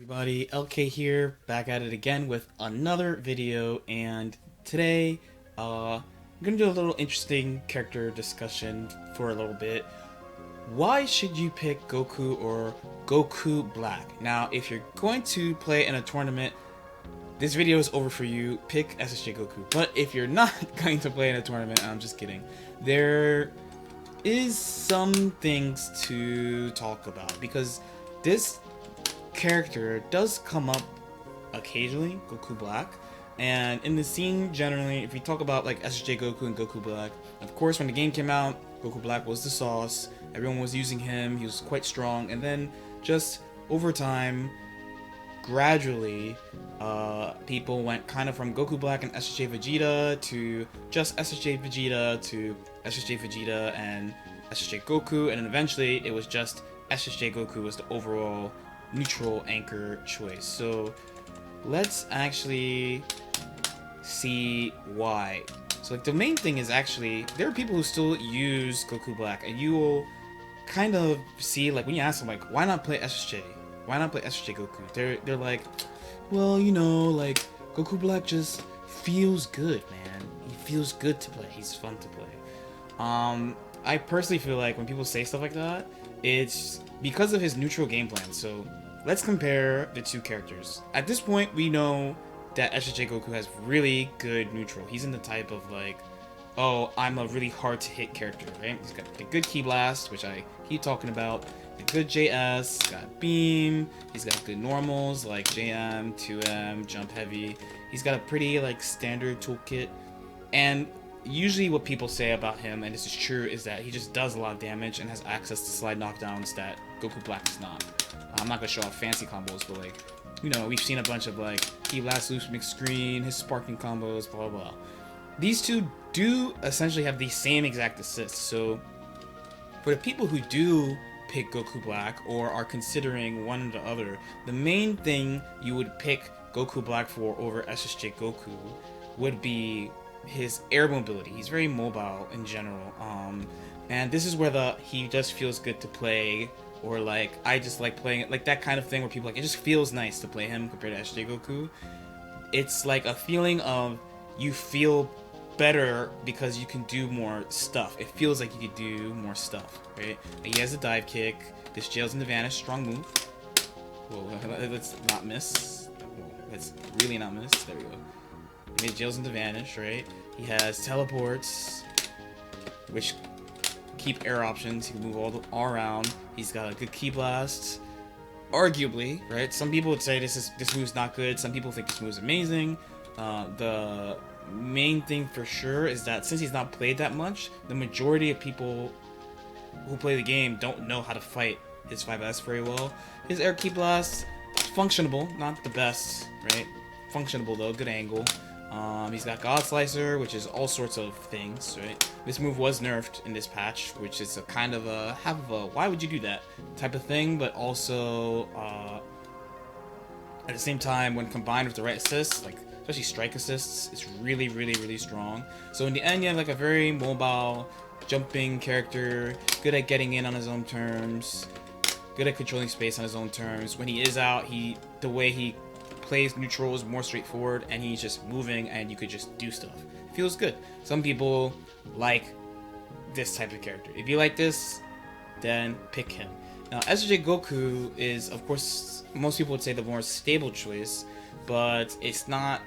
Everybody, LK here, back at it again with another video, and today, I'm gonna do a little interesting character discussion for a little bit. Why should you pick Goku or Goku Black? Now, if you're going to play in a tournament, this video is over for you. Pick SSJ Goku. But if you're not going to play in a tournament, I'm just kidding. There is some things to talk about because this character does come up occasionally, Goku Black, and in the scene generally, if we talk about like SSJ Goku and Goku Black, of course when the game came out, Goku Black was the sauce, everyone was using him, he was quite strong, and then just over time, gradually, people went kind of from Goku Black and SSJ Vegeta to just SSJ Vegeta to SSJ Vegeta and SSJ Goku, and then eventually it was just SSJ Goku was the overall neutral anchor choice. So let's actually see why. So like the main thing is actually there are people who still use Goku Black, and you will kind of see like when you ask them like why not play SSJ? Why not play SSJ Goku? They're like, well, you know, like Goku Black just feels good, man. He feels good to play. He's fun to play. I personally feel like when people say stuff like that, it's because of his neutral game plan. So let's compare the two characters. At this point, we know that SSJ Goku has really good neutral. He's in the type of like, oh, I'm a really hard to hit character, right? He's got the good Ki Blast, which I keep talking about, the good JS, got Beam, he's got good normals like JM, 2M, Jump Heavy. He's got a pretty like standard toolkit, and usually what people say about him, and this is true, is that he just does a lot of damage and has access to slide knockdowns that Goku Black does not. I'm not gonna show off fancy combos, but like, you know, we've seen a bunch of like Ki Blast loops, mixed screen, his sparking combos, blah blah blah. These two do essentially have the same exact assists. So for the people who do pick Goku Black or are considering one or the other, the main thing you would pick Goku Black for over SSJ Goku would be his air mobility. He's very mobile in general, and this is where he just feels good to play, or like I just like playing it, like that kind of thing where people like it just feels nice to play him compared to SSJ Goku. It's like a feeling of you feel better because you can do more stuff. It feels like you could do more stuff, right? Like he has a dive kick. This jails into vanish, strong move. Whoa, let's not miss. Whoa, let's really not miss. There we go. He jails into vanish, right? He has teleports, which keep air options. He can move all around. He's got a good Ki Blast. Arguably, right? Some people would say this move's not good. Some people think this move's amazing. The main thing for sure is that since he's not played that much, the majority of people who play the game don't know how to fight his 5S very well. His air Ki Blast, functionable, not the best, right? Functionable though, good angle. He's got God Slicer, which is all sorts of things, right? This move was nerfed in this patch, which is a kind of a why would you do that type of thing, but also at the same time, when combined with the right assists, like especially strike assists, it's really, really, really strong. So in the end, you have like a very mobile, jumping character, good at getting in on his own terms, good at controlling space on his own terms. When he is out, the way he plays neutral is more straightforward, and he's just moving and you could just do stuff. It feels good. Some people like this type of character. If you like this, then pick him. Now SSJ Goku is, of course, most people would say the more stable choice, but it's not.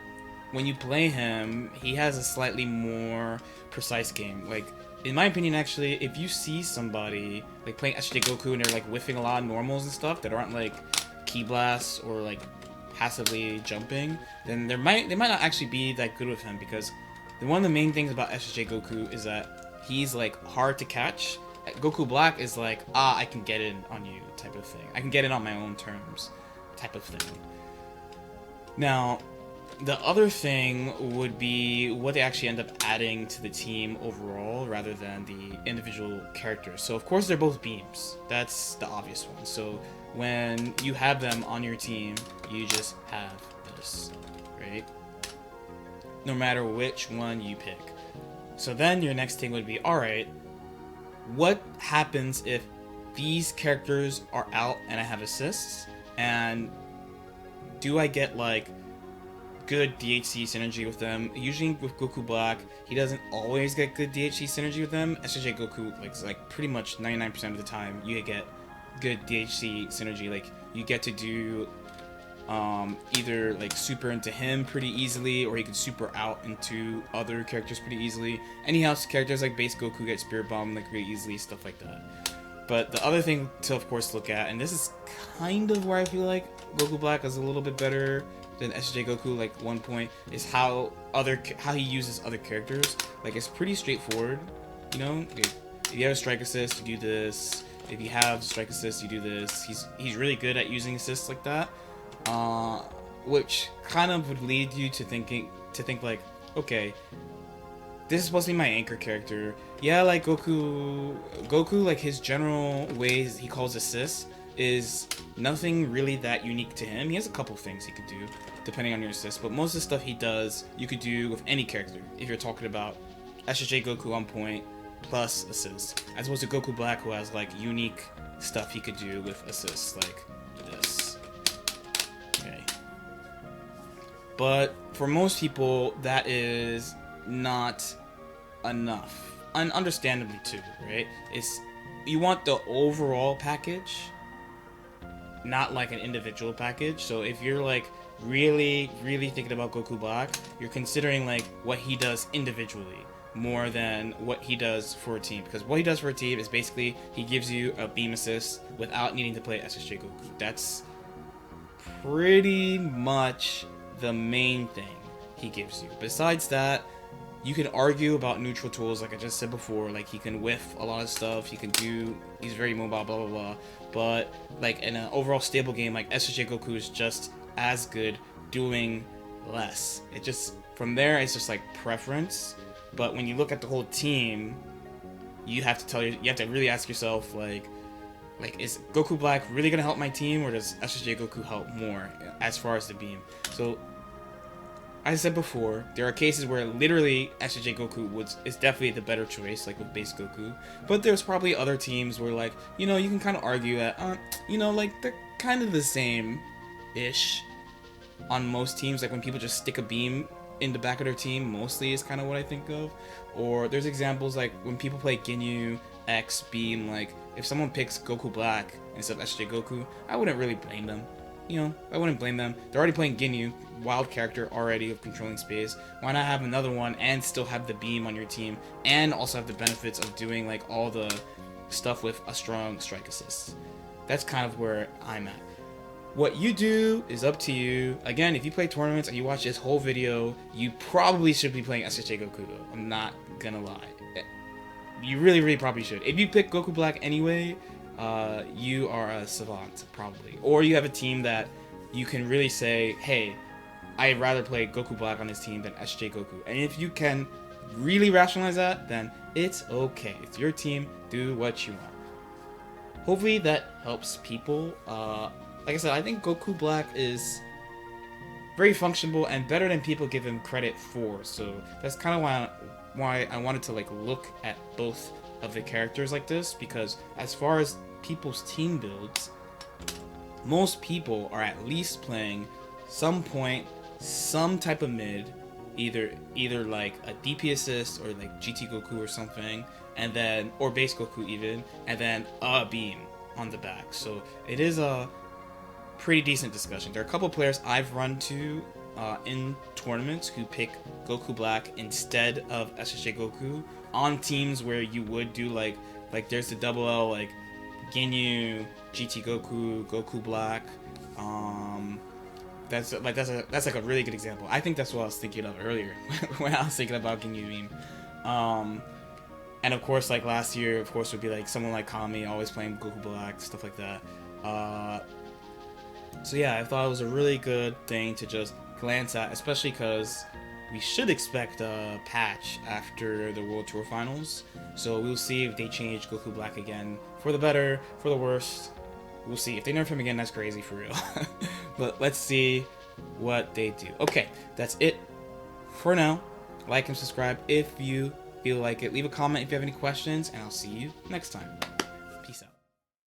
When you play him, he has a slightly more precise game. Like, in my opinion, actually, if you see somebody like playing SSJ Goku and they're like whiffing a lot of normals and stuff that aren't like Ki Blasts or like passively jumping, then they might not actually be that good with him, because one of the main things about SSJ Goku is that he's like hard to catch. Goku Black is like, I can get in on you type of thing. I can get in on my own terms type of thing. Now, the other thing would be what they actually end up adding to the team overall rather than the individual characters. So of course they're both beams. That's the obvious one. So when you have them on your team, you just have this, right? No matter which one you pick. So then your next thing would be, alright, what happens if these characters are out and I have assists, and do I get like good DHC synergy with them? Usually with Goku Black, he doesn't always get good DHC synergy with them. SSJ Goku, like pretty much 99% of the time, you get good DHC synergy. Like you get to do either like super into him pretty easily, or he can super out into other characters pretty easily. Anyhow, characters like base Goku get Spirit Bomb like really easily, stuff like that. But the other thing to of course look at, and this is kind of where I feel like Goku Black is a little bit better than SSJ Goku, like one point, is how he uses other characters. Like it's pretty straightforward, you know. If you have a strike assist, you do this. If you have strike assist, you do this. He's really good at using assists like that. Which kind of would lead you to think like, okay, this is supposed to be my anchor character. Yeah, like Goku, like his general ways he calls assists is nothing really that unique to him. He has a couple things he could do depending on your assist, but most of the stuff he does you could do with any character if you're talking about SSJ Goku on point plus assists, as opposed to Goku Black, who has like unique stuff he could do with assists, like this. Okay. But for most people, that is not enough. And understandably too, right? You want the overall package, not like an individual package. So if you're like really thinking about Goku Black, you're considering like what he does individually more than what he does for a team. Because what he does for a team is basically he gives you a beam assist without needing to play SSJ Goku. That's pretty much the main thing he gives you. Besides that, you can argue about neutral tools, like I just said before. Like he can whiff a lot of stuff, he's very mobile, blah blah blah. But like in an overall stable game, like SSJ Goku is just as good doing less. It just, from there, it's just like preference. But when you look at the whole team, you have to really ask yourself, like is Goku Black really gonna help my team, or does SSJ Goku help more as far as the beam? So as I said before, there are cases where literally SSJ Goku is definitely the better choice, like with base Goku. But there's probably other teams where, like, you know, you can kind of argue that, like they're kind of the same-ish on most teams. Like when people just stick a beam in the back of their team, mostly is kind of what I think of. Or there's examples like when people play Ginyu X Beam. Like if someone picks Goku Black instead of SSJ Goku, I wouldn't really blame them. You know, I wouldn't blame them. They're already playing Ginyu, wild character already of controlling space. Why not have another one and still have the beam on your team, and also have the benefits of doing like all the stuff with a strong strike assist? That's kind of where I'm at. What you do is up to you. Again, if you play tournaments and you watch this whole video, you probably should be playing SSJ Goku though. I'm not gonna lie. You really probably should. If you pick Goku Black anyway, you are a savant, probably. Or you have a team that you can really say, hey, I'd rather play Goku Black on this team than SSJ Goku. And if you can really rationalize that, then it's okay. It's your team. Do what you want. Hopefully that helps people. Like I said, I think Goku Black is very functional and better than people give him credit for. So that's kind of why I wanted to like look at both of the characters like this, because as far as people's team builds, most people are at least playing some point, some type of mid, either like a DP assist or like GT Goku or something, and then, or base Goku even, and then a beam on the back. So it is a pretty decent discussion. There are a couple players I've run to in tournaments who pick Goku Black instead of SSJ Goku on teams where you would do like there's the double L, like Ginyu, GT Goku, Goku Black. That's like a really good example. I think that's what I was thinking of earlier when I was thinking about Ginyu Beam. And of course, like last year, of course, would be like someone like Kami always playing Goku Black, stuff like that. So yeah, I thought it was a really good thing to just glance at, especially because we should expect a patch after the World Tour Finals. So we'll see if they change Goku Black again, for the better, for the worse. We'll see. If they nerf him again, that's crazy for real. But let's see what they do. Okay, that's it for now. Like and subscribe if you feel like it. Leave a comment if you have any questions, and I'll see you next time.